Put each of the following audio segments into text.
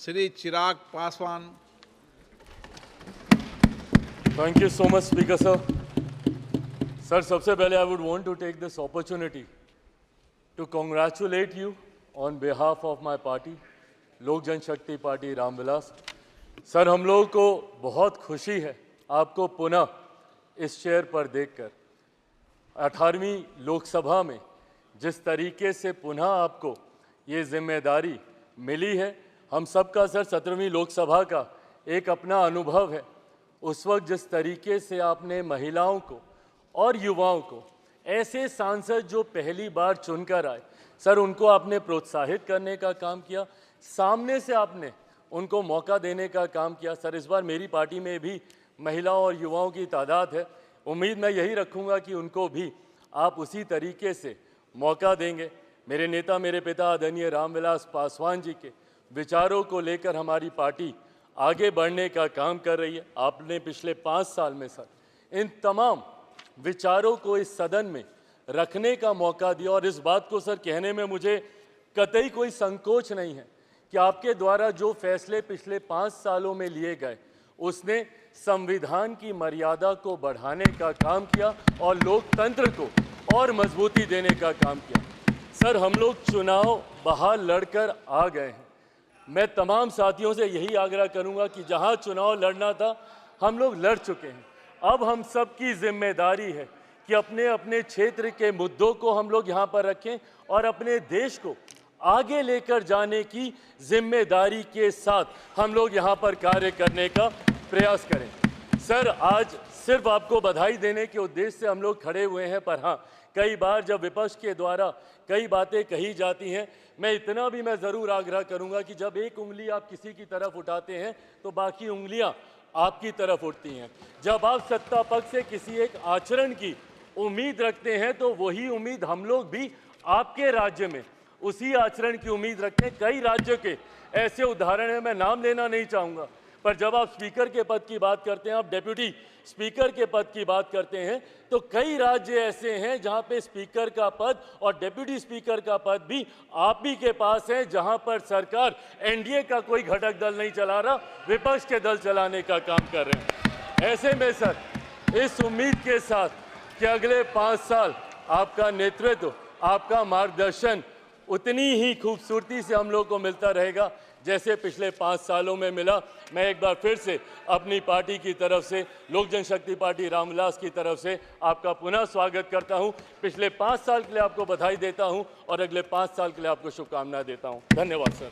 Shri Chirag Paswan. Thank you so much, Speaker sir. Sir, सबसे पहले I would want to take this opportunity to congratulate you on behalf of my party, लोक जनशक्ति party Ramvilas. Sir, हम लोगों को बहुत खुशी है आपको पुनः इस चेयर पर देखकर. 18वीं लोकसभा में जिस तरीके से पुनः आपको ये जिम्मेदारी मिली है, हम सबका सर 17वीं लोकसभा का एक अपना अनुभव है. उस वक्त जिस तरीके से आपने महिलाओं को और युवाओं को, ऐसे सांसद जो पहली बार चुनकर आए, सर उनको आपने प्रोत्साहित करने का काम किया, सामने से आपने उनको मौका देने का काम किया. सर, इस बार मेरी पार्टी में भी महिलाओं और युवाओं की तादाद है. उम्मीद मैं यही रखूंगा कि उनको भी आप उसी तरीके से मौका देंगे. मेरे नेता, मेरे पिता आदरणीय रामविलास पासवान जी के विचारों को लेकर हमारी पार्टी आगे बढ़ने का काम कर रही है. आपने पिछले 5 साल में सर इन तमाम विचारों को इस सदन में रखने का मौका दिया और इस बात को सर कहने में मुझे कतई कोई संकोच नहीं है कि आपके द्वारा जो फैसले पिछले 5 सालों में लिए गए, उसने संविधान की मर्यादा को बढ़ाने का काम किया और लोकतंत्र को और मजबूती देने का काम किया. सर, हम लोग चुनाव बाहर लड़कर आ गए हैं. मैं तमाम साथियों से यही आग्रह करूंगा कि जहां चुनाव लड़ना था, हम लोग लड़ चुके हैं. अब हम सब की जिम्मेदारी है कि अपने अपने क्षेत्र के मुद्दों को हम लोग यहाँ पर रखें और अपने देश को आगे लेकर जाने की जिम्मेदारी के साथ हम लोग यहाँ पर कार्य करने का प्रयास करें. सर, आज सिर्फ आपको बधाई देने के उद्देश्य से हम लोग खड़े हुए हैं, पर हाँ, कई बार जब विपक्ष के द्वारा कई बातें कही जाती हैं, मैं इतना भी मैं ज़रूर आग्रह करूंगा कि जब एक उंगली आप किसी की तरफ उठाते हैं तो बाकी उंगलियां आपकी तरफ उठती हैं. जब आप सत्ता पक्ष से किसी एक आचरण की उम्मीद रखते हैं तो वही उम्मीद हम लोग भी आपके राज्य में उसी आचरण की उम्मीद रखते हैं. कई राज्यों के ऐसे उदाहरण हैं, मैं नाम लेना नहीं चाहूँगा, पर जब आप स्पीकर के पद की बात करते हैं, आप डेप्यूटी स्पीकर के पद की बात करते हैं, तो कई राज्य ऐसे हैं जहां पे स्पीकर का पद और डेप्यूटी स्पीकर का पद भी आप ही के पास है, जहां पर सरकार एनडीए का कोई घटक दल नहीं चला रहा, विपक्ष के दल चलाने का काम कर रहे हैं. ऐसे में सर, इस उम्मीद के साथ कि अगले 5 साल आपका नेतृत्व, आपका मार्गदर्शन उतनी ही खूबसूरती से हम लोग को मिलता रहेगा जैसे पिछले 5 सालों में मिला. मैं एक बार फिर से अपनी पार्टी की तरफ से, लोक जनशक्ति पार्टी रामविलास की तरफ से आपका पुनः स्वागत करता हूं. पिछले 5 साल के लिए आपको बधाई देता हूं और अगले 5 साल के लिए आपको शुभकामनाएं देता हूं. धन्यवाद सर.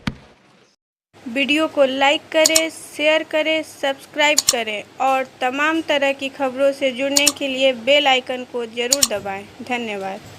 वीडियो को लाइक करें, शेयर करें, सब्सक्राइब करें और तमाम तरह की खबरों से जुड़ने के लिए बेल आइकन को ज़रूर दबाएं. धन्यवाद.